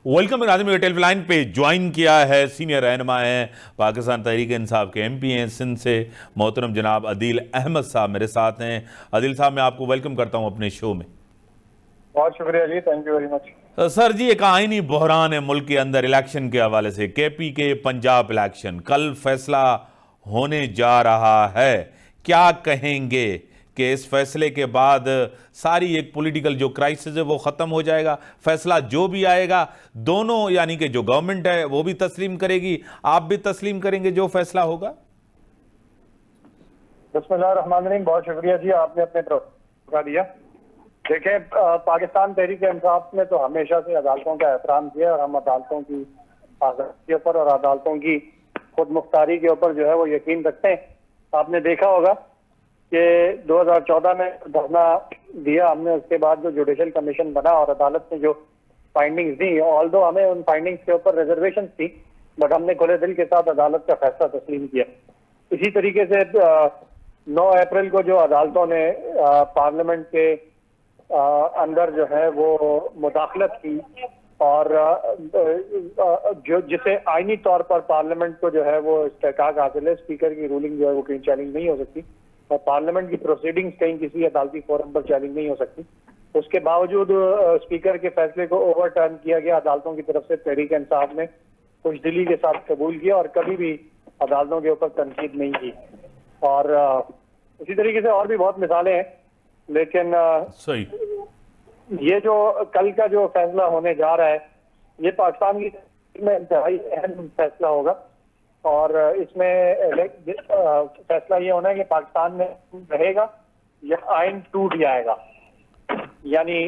Welcome आदमी टेलीलाइन पे join किया है सीनियर रहनुमा है पाकिस्तान तहरीक इंसाफ के एमपी हैं सिंध से मोहतरम जनाब अदील अहमद साहब मेरे साथ हैं। अदील साहब मैं आपको वेलकम करता हूं अपने शो में। बहुत शुक्रिया जी, thank you very much. Sir जी, एक आईनी बहरान है मुल्क के अंदर इलेक्शन के हवाले से। केपी के पंजाब इलेक्शन कल फैसला होने जा रहा है, क्या कहेंगे कि इस फैसले के बाद सारी एक पॉलिटिकल जो क्राइसिस है वो ख़त्म हो जाएगा? फैसला जो भी आएगा दोनों यानी कि जो गवर्नमेंट है वो भी तस्लीम करेगी, आप भी तस्लीम करेंगे जो फैसला होगा? बिस्मिल्लाहिर्रहमानिर्रहीम, बहुत शुक्रिया जी, आपने अपने तरफ दिया। देखिए, पाकिस्तान तहरीक इंसाफ ने तो हमेशा से अदालतों का एहतराम किया और हम अदालतों की आज़ादी के ऊपर और अदालतों की खुद मुख्तारी के ऊपर जो है वो यकीन रखते हैं। आपने देखा होगा कि 2014 में धरना दिया हमने, उसके बाद जो जुडिशल कमीशन बना और अदालत ने जो फाइंडिंग्स दी, ऑल्दो हमें उन फाइंडिंग्स के ऊपर रिजर्वेशन थी, बट हमने खुले दिल के साथ अदालत का फैसला तस्लीम किया। इसी तरीके से 9 अप्रैल को जो अदालतों ने पार्लियामेंट के अंदर जो है वो मुदाखलत की और जो जिसे आईनी तौर पर पार्लियामेंट को जो है वो इस्तेहकाक हासिल है, स्पीकर की रूलिंग जो है वो कहीं चैलेंज नहीं हो सकती और पार्लियामेंट की प्रोसीडिंग्स कहीं किसी अदालती फोरम पर चैलेंज नहीं हो सकती। उसके बावजूद स्पीकर के फैसले को ओवरटर्न किया गया अदालतों की तरफ से। तहरीक इंसाफ ने खुशदिली के साथ कबूल किया और कभी भी अदालतों के ऊपर तनकीद नहीं की। और इसी तरीके से और भी बहुत मिसालें हैं, लेकिन सही ये जो कल का जो फैसला होने जा रहा है ये पाकिस्तान की में इंतहाई अहम फैसला होगा और इसमें फैसला ये होना है कि पाकिस्तान में रहेगा या आइन टूट जाएगा। यानी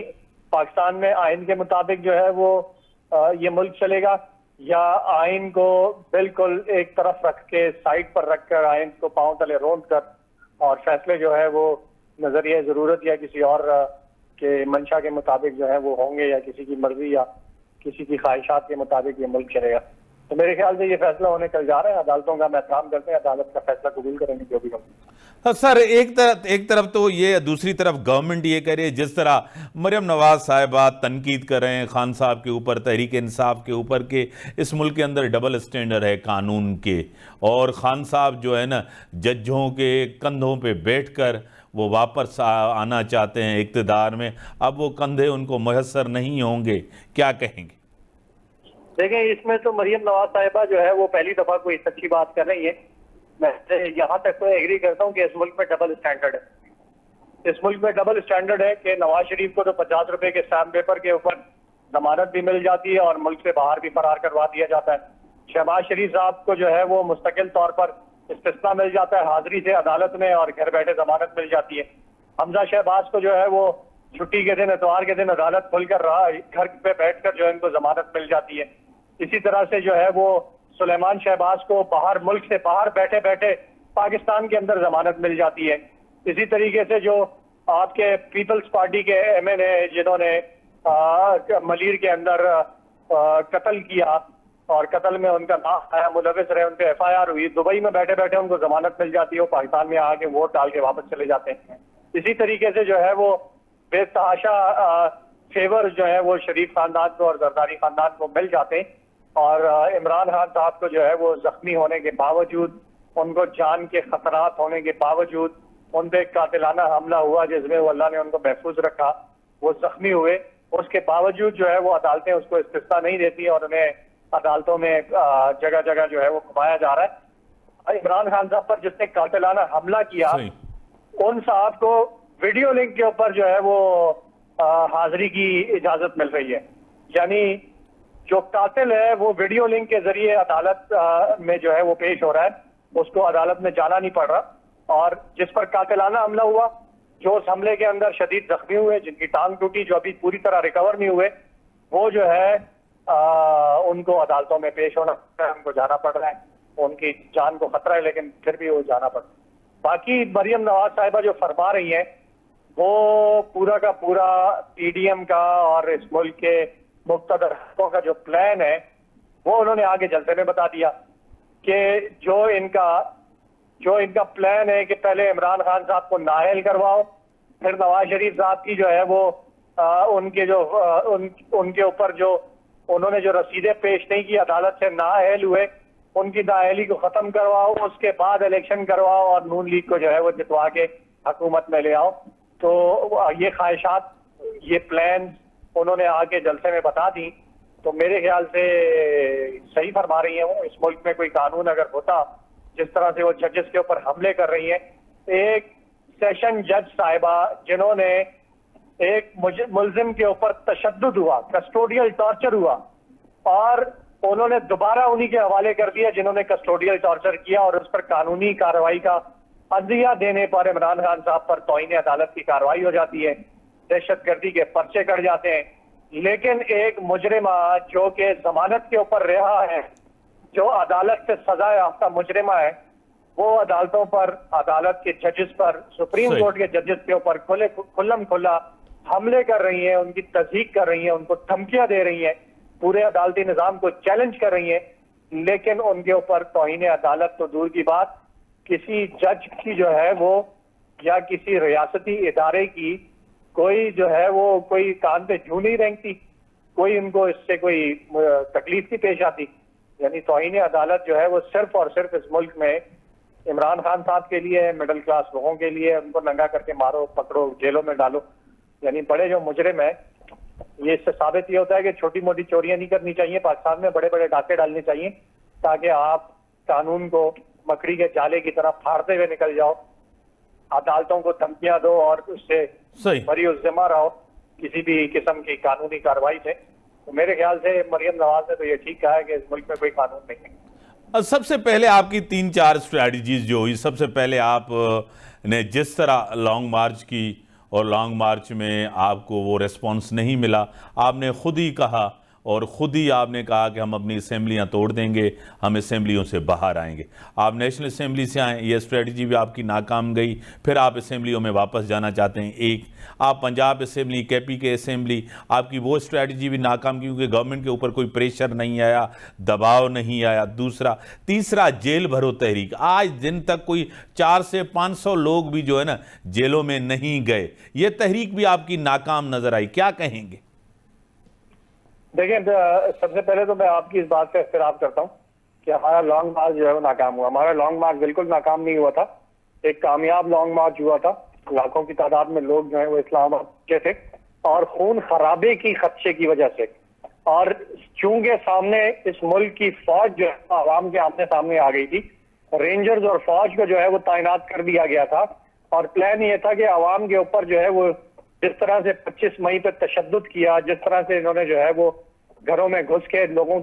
पाकिस्तान में आइन के मुताबिक जो है वो ये मुल्क चलेगा या आइन को बिल्कुल एक तरफ रख के साइड पर रखकर आइन को पांव तले रोंद कर और फैसले जो है वो नजरिया जरूरत या किसी और के मंशा के मुताबिक जो है वो होंगे या किसी की मर्जी या किसी की ख्वाहिशात के मुताबिक ये मुल्क चलेगा। तो मेरे ख्याल से ये फैसला होने कल जा रहा है। अदालतों का हम एहतराम करते हैं, अदालत का फैसला कबूल करेंगे जो भी होगा। सर, एक तरफ तो ये, दूसरी तरफ गवर्नमेंट ये कह रही है, जिस तरह मरियम नवाज साहिबा तनकीद कर रहे हैं खान साहब के ऊपर, तहरीक इंसाफ के ऊपर, के इस मुल्क के अंदर डबल स्टैंडर्ड है कानून के, और खान साहब जो है ना जजों के कंधों पे बैठकर वो वापस आना चाहते हैं इक़्तिदार में, अब वो कंधे उनको मुयस्सर नहीं होंगे, क्या कहेंगे? देखें, इसमें तो मरियम नवाज साहिबा जो है वो पहली दफा कोई सच्ची बात कर रही है। मैं यहाँ तक तो एग्री करता हूँ कि इस मुल्क में डबल स्टैंडर्ड है। इस मुल्क में डबल स्टैंडर्ड है कि नवाज शरीफ को तो 50 रुपए के स्टैम्प पेपर के ऊपर जमानत भी मिल जाती है और मुल्क से बाहर भी फरार करवा दिया जाता है। शहबाज शरीफ साहब को जो है वो मुस्तकिल तौर पर इस्तिस्ना मिल जाता है हाजिरी से अदालत में और घर बैठे जमानत मिल जाती है। हमजा शहबाज को जो है वो छुट्टी के दिन, इतवार के दिन अदालत खुलकर रहा, घर पे बैठकर जो है इनको जमानत मिल जाती है। इसी तरह से जो है वो सुलेमान शहबाज को बाहर, मुल्क से बाहर बैठे बैठे पाकिस्तान के अंदर जमानत मिल जाती है। इसी तरीके से जो आपके पीपल्स पार्टी के एमएनए जिन्होंने मलीर के अंदर कत्ल किया और कत्ल में उनका नाम आया, मुलविस रहे, उन पे एफआईआर हुई, दुबई में बैठे बैठे उनको जमानत मिल जाती है, वो पाकिस्तान में आके वोट डाल के वापस चले जाते हैं। इसी तरीके से जो है वो बेतहाशा फेवर जो है वो शरीफ खानदान को और जरदारी खानदान को मिल जाते हैं और इमरान खान साहब को जो है वो जख्मी होने के बावजूद, उनको जान के खतरात होने के बावजूद, उन पे कातिलाना हमला हुआ जिसमें वो अल्लाह ने उनको महफूज रखा, वो जख्मी हुए, उसके बावजूद जो है वो अदालतें उसको इस्तिस्ना नहीं देती और उन्हें अदालतों में जगह जगह जो है वो घुमाया जा रहा है। इमरान खान साहब पर जिसने कातिलाना हमला किया उन साहब को वीडियो लिंक के ऊपर जो है वो हाजिरी की इजाजत मिल रही है। यानी जो कातिल है वो वीडियो लिंक के जरिए अदालत में जो है वो पेश हो रहा है, उसको अदालत में जाना नहीं पड़ रहा। और जिस पर कातिलाना हमला हुआ, जो उस हमले के अंदर शदीद जख्मी हुए, जिनकी टांग टूटी, जो अभी पूरी तरह रिकवर नहीं हुए, वो जो है उनको अदालतों में पेश होना पड़ रहा है, उनको जाना पड़ रहा है, उनकी जान को खतरा है लेकिन फिर भी वो जाना पड़ रहा है। बाकी मरियम नवाज साहिबा जो फरमा रही है वो पूरा का पूरा पीडीएम का और इस मुल्क के मुक्तदर हकों का जो प्लान है वो उन्होंने आगे जलसे में बता दिया कि जो इनका प्लान है कि पहले इमरान खान साहब को नाअहल करवाओ, फिर नवाज शरीफ साहब की जो है वो उनके ऊपर जो उन्होंने जो रसीदें पेश नहीं की, अदालत से नाअहल हुए, उनकी नाअहली को खत्म करवाओ, उसके बाद इलेक्शन करवाओ और नून लीग को जो है वो जितवा के हुकूमत में ले आओ। तो ये ख्वाहिशात, ये प्लान उन्होंने आके जलसे में बता दी। तो मेरे ख्याल से सही फरमा रही है वो। इस मुल्क में कोई कानून अगर होता, जिस तरह से वो जजेस के ऊपर हमले कर रही है, एक सेशन जज साहिबा जिन्होंने एक मुल्जिम के ऊपर तशद्दुद हुआ, कस्टोडियल टॉर्चर हुआ, और उन्होंने दोबारा उन्हीं के हवाले कर दिया जिन्होंने कस्टोडियल टॉर्चर किया, और उस पर कानूनी कार्रवाई का अदलिया देने पर इमरान खान साहब पर तौहीन अदालत की कार्रवाई हो जाती है, दहशतगर्दी के पर्चे कट जाते हैं। लेकिन एक मुजरिमा जो कि जमानत के ऊपर रहा है, जो अदालत से सजा याफ्ता मुजरिमा है, वो अदालतों पर, अदालत के जजेस पर, सुप्रीम कोर्ट के जजेस के ऊपर खुल्लम खुल्ला हमले कर रही हैं, उनकी तस्दीक कर रही हैं, उनको धमकियां दे रही हैं, पूरे अदालती निजाम को चैलेंज कर रही हैं। लेकिन उनके ऊपर तौहीन अदालत तो दूर की बात, किसी जज की जो है वो, या किसी रियासती इदारे की कोई जो है वो कोई कान पे जू नहीं रेंगती, कोई उनको इससे कोई तकलीफ नहीं पेश आती। यानी तौहीन अदालत जो है वो सिर्फ और सिर्फ इस मुल्क में इमरान खान साहब के लिए है, मिडिल क्लास लोगों के लिए, उनको नंगा करके मारो, पकड़ो, जेलों में डालो। यानी बड़े जो मुजरिम है, ये इससे साबित ये होता है कि छोटी मोटी चोरियां नहीं करनी चाहिए, पाकिस्तान में बड़े बड़े डाके डालने चाहिए, ताकि आप कानून को मकड़ी के जाले की तरह फाड़ते हुए निकल जाओ, अदालतों को धमकियां दो और उससे बरी-उज़्ज़िम्मा रहो किसी भी किस्म की कानूनी कार्रवाई से। तो मेरे ख्याल से मरियम नवाज ने तो ये ठीक कहा है कि इस मुल्क में कोई कानून नहीं है। सबसे पहले आपकी 3-4 स्ट्रैटेजीज जो हुई, सबसे पहले आप ने जिस तरह लॉन्ग मार्च की, और लॉन्ग मार्च में आपको वो रिस्पॉन्स नहीं मिला, आपने खुद ही कहा और ख़ुद ही आपने कहा कि हम अपनी असेंबलियाँ तोड़ देंगे, हम असेंबलियों से बाहर आएंगे। आप नेशनल असेंबली से आए, ये स्ट्रेटजी भी आपकी नाकाम गई, फिर आप असेंबलियों में वापस जाना चाहते हैं। एक आप पंजाब असेंबली, केपी के असेंबली, आपकी वो स्ट्रेटजी भी नाकाम क्योंकि गवर्नमेंट के ऊपर कोई प्रेशर नहीं आया, दबाव नहीं आया। दूसरा, तीसरा, जेल भरो तहरीक, आज दिन तक कोई 400 से 500 लोग भी जो है ना जेलों में नहीं गए, ये तहरीक भी आपकी नाकाम नजर आई, क्या कहेंगे? देखिए, सबसे पहले तो मैं आपकी इस बात से इख्तिराफ करता हूँ कि हमारा लॉन्ग मार्च जो है वो नाकाम हुआ। हमारा लॉन्ग मार्च बिल्कुल नाकाम नहीं हुआ था, एक कामयाब लॉन्ग मार्च हुआ था। लाखों की तादाद में लोग जो है वो इस्लामाबाद के थे, और खून खराबे की खदशे की वजह से, और चूंकि सामने इस मुल्क की फौज जो है आवाम के आमने सामने आ गई थी, रेंजर्स और फौज को जो है वो तैनात कर दिया गया था, और प्लान ये था कि आवाम के ऊपर जो है वो जिस तरह से 25 मई पे तशद्दुद किया, जिस तरह से इन्होंने जो है वो घरों में घुस के लोगों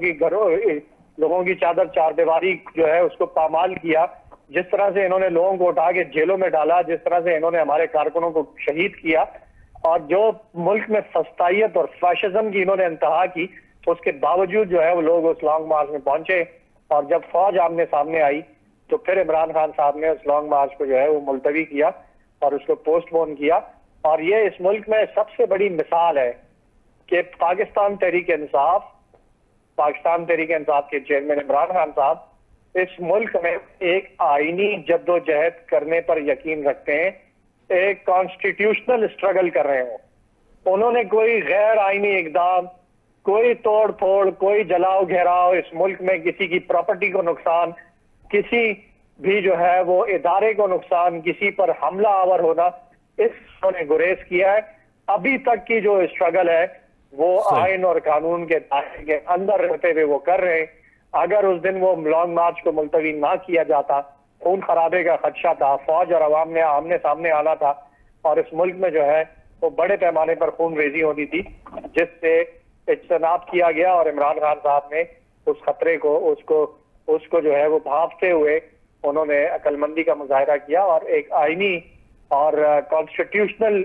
की चादर चारदीवारी जो है उसको पामाल किया, जिस तरह से इन्होंने लोगों को उठा के जेलों में डाला, जिस तरह से इन्होंने हमारे कारकुनों को शहीद किया, और जो मुल्क में फस्तायत और फाशिज्म की इन्होंने इंतहा की, तो उसके बावजूद जो है वो लोग उस लॉन्ग मार्च में पहुंचे। और जब फौज आमने सामने आई तो फिर इमरान खान साहब ने उस लॉन्ग मार्च को जो है वो मुलतवी किया और उसको पोस्टपोन किया। और ये इस मुल्क में सबसे बड़ी मिसाल है कि पाकिस्तान तहरीक इंसाफ के चेयरमैन इमरान खान साहब इस मुल्क में एक आईनी जद्दोजहद करने पर यकीन रखते हैं, एक कॉन्स्टिट्यूशनल स्ट्रगल कर रहे हो। उन्होंने कोई गैर आईनी इकदाम, कोई तोड़ फोड़, कोई जलाओ घेराव, इस मुल्क में किसी की प्रॉपर्टी को नुकसान, किसी भी जो है वो इदारे को नुकसान, किसी पर हमला आवर होना, इसने गुरेज किया है। अभी तक की जो स्ट्रगल है वो आइन और कानून के दायरे के अंदर रहते हुए वो कर रहे हैं। अगर उस दिन वो लॉन्ग मार्च को मुलतवी ना किया जाता, खून खराबे का खदशा था, फौज और अवाम ने आमने सामने आना था, और इस मुल्क में जो है वो बड़े पैमाने पर खून रेजी होनी थी, जिससे इज्तनाब किया गया। और इमरान खान साहब ने उस खतरे को उसको जो है वो भांपते हुए उन्होंने अक्लमंदी का मुजाहरा किया और एक आईनी और कॉन्स्टिट्यूशनल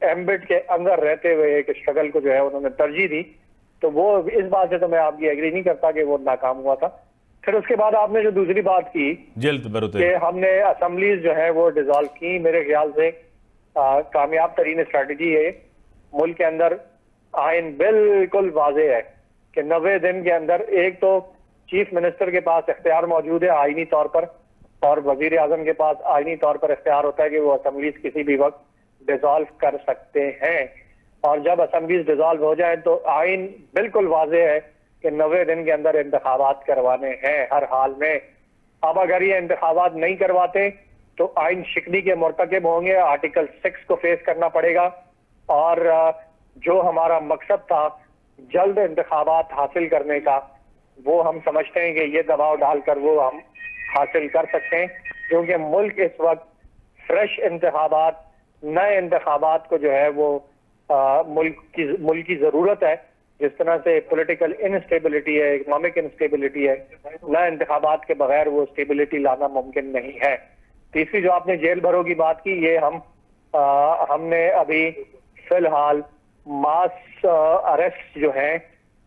एम्बिट के अंदर रहते हुए एक स्ट्रगल को जो है उन्होंने तरजीह दी। तो वो इस बात से तो मैं आपकी एग्री नहीं करता कि वो नाकाम हुआ था। फिर उसके बाद आपने जो दूसरी बात की कि हमने असेंबलीज जो है वो डिसॉल्व की, मेरे ख्याल से कामयाब तरीन स्ट्रैटेजी है। मुल्क के अंदर आइन बिल्कुल वाज़ेह है कि 90 दिन के अंदर एक तो चीफ मिनिस्टर के पास इख्तियार मौजूद है आईनी तौर पर, और वजीर आजम के पास आईनी तौर पर इख्तियार होता है कि वो असेंबलीज किसी भी वक्त डिसॉल्व कर सकते हैं। और जब असेंबलीज डिसॉल्व हो जाए तो आइन बिल्कुल वाज़ेह है कि 90 दिन के अंदर इंतखाबात करवाने हैं हर हाल में। अब अगर ये इंतखाबात नहीं करवाते तो आइन शिकनी के मुर्तकिब होंगे, आर्टिकल 6 को फेस करना पड़ेगा। और जो हमारा मकसद था जल्द इंतखाबात हासिल करने का, वो हम समझते हैं कि ये दबाव डालकर वो हम हासिल कर सकते हैं, क्योंकि मुल्क इस वक्त फ्रेश इंतखाबात, नए इंतखाबात को जो है वो मुल्क की जरूरत है। जिस तरह से पॉलिटिकल इनस्टेबिलिटी है, इकोनॉमिक इनस्टेबिलिटी है, नए इंतखाबात के बगैर वो स्टेबिलिटी लाना मुमकिन नहीं है। तीसरी जो आपने जेल भरो की बात की, ये हमने अभी फिलहाल मास अरेस्ट जो है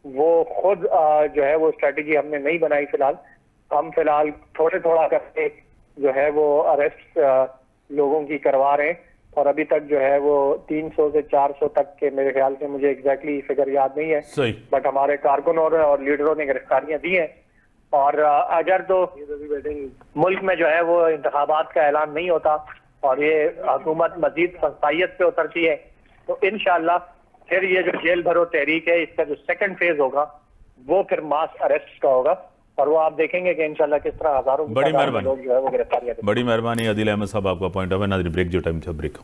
वो खुद जो है वो स्ट्रेटेजी हमने नहीं बनाई। हम फिलहाल थोड़ा करके जो है वो अरेस्ट लोगों की करवा रहे हैं, और अभी तक जो है वो 300 से 400 तक के, मेरे ख्याल से, मुझे एग्जैक्टली फिगर याद नहीं है, सही, बट हमारे कारकुनों और लीडरों ने गिरफ्तारियां दी हैं। और अगर तो मुल्क में जो है वो इंतखाबात का ऐलान नहीं होता और ये हुकूमत मजीद फसाइयत पे उतरती है, तो इंशाअल्लाह फिर ये जो जेल भरो तहरीक है, इसका जो सेकंड फेज होगा वो फिर मास अरेस्ट का होगा, और वो आप देखेंगे कि इंशाअल्लाह किस तरह हजारों बड़ी मेहरबानी, लोग जो है वो गिरफ्तारियां। बड़ी मेहरबानी आदिल अहमद साहब, आपका पॉइंट ऑफ है। नाज़रीन, ब्रेक जो टाइम था ब्रेक